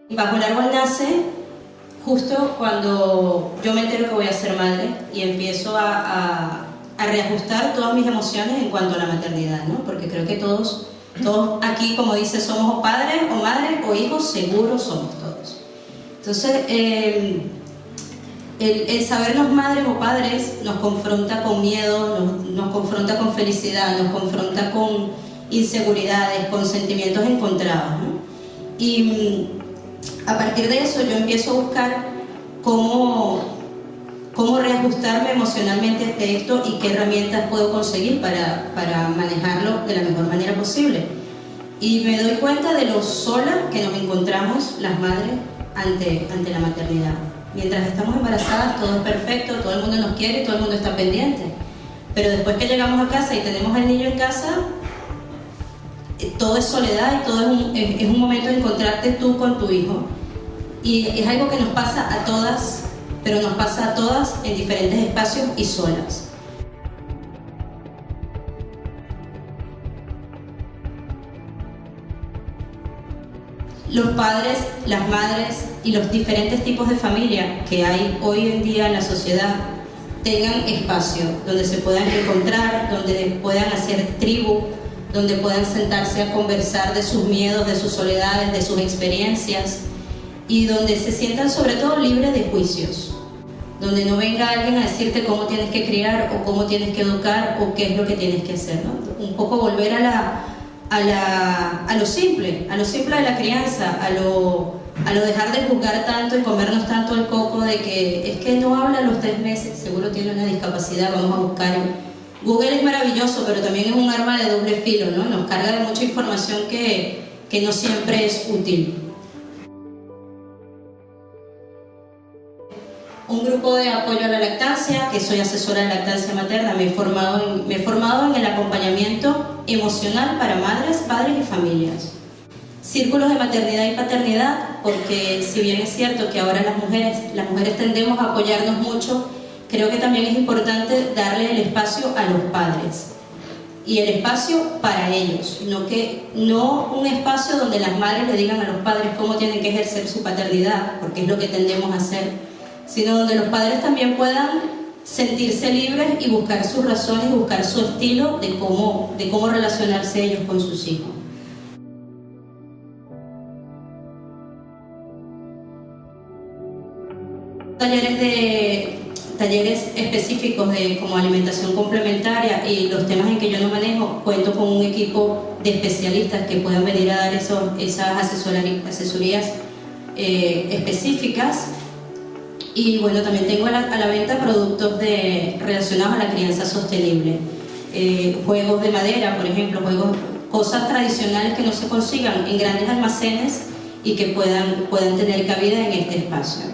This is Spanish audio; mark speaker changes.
Speaker 1: Bajo el árbol nace justo cuando yo me entero que voy a ser madre y empiezo a reajustar todas mis emociones en cuanto a la maternidad, ¿no? Porque creo que todos aquí, como dice, somos o padres o madres o hijos, seguros somos todos. Entonces, el sabernos madres o padres nos confronta con miedo, nos confronta con felicidad, nos confronta con inseguridades, con sentimientos encontrados, ¿no? Y a partir de eso yo empiezo a buscar cómo reajustarme emocionalmente ante esto y qué herramientas puedo conseguir para manejarlo de la mejor manera posible. Y me doy cuenta de lo sola que nos encontramos las madres ante la maternidad. Mientras estamos embarazadas todo es perfecto, todo el mundo nos quiere, todo el mundo está pendiente. Pero después que llegamos a casa y tenemos al niño en casa, todo es soledad y todo es un momento de encontrarte tú con tu hijo. Y es algo que nos pasa a todas, pero nos pasa a todas en diferentes espacios y solas. Los padres, las madres y los diferentes tipos de familia que hay hoy en día en la sociedad tengan espacio donde se puedan encontrar, donde puedan hacer tribu, donde puedan sentarse a conversar de sus miedos, de sus soledades, de sus experiencias y donde se sientan sobre todo libres de juicios, donde no venga alguien a decirte cómo tienes que criar o cómo tienes que educar o qué es lo que tienes que hacer, ¿no? Un poco volver a lo simple de la crianza, a lo dejar de juzgar tanto y comernos tanto el coco de que es que no habla a los 3 meses, seguro tiene una discapacidad, vamos a buscar. Google es maravilloso, pero también es un arma de doble filo, ¿no? Nos carga de mucha información que no siempre es útil. Un grupo de apoyo a la lactancia, que soy asesora de lactancia materna, me he formado en el acompañamiento emocional para madres, padres y familias. Círculos de maternidad y paternidad, porque si bien es cierto que ahora las mujeres tendemos a apoyarnos mucho, creo que también es importante darle el espacio a los padres y el espacio para ellos, no un espacio donde las madres le digan a los padres cómo tienen que ejercer su paternidad, porque es lo que tendemos a hacer, sino donde los padres también puedan sentirse libres y buscar sus razones y buscar su estilo de cómo relacionarse ellos con sus hijos. Talleres específicos como alimentación complementaria y los temas en que yo no manejo, cuento con un equipo de especialistas que puedan venir a dar esas asesorías específicas. Y bueno, también tengo a la venta productos relacionados a la crianza sostenible. Juegos de madera, por ejemplo, cosas tradicionales que no se consigan en grandes almacenes y que puedan tener cabida en este espacio.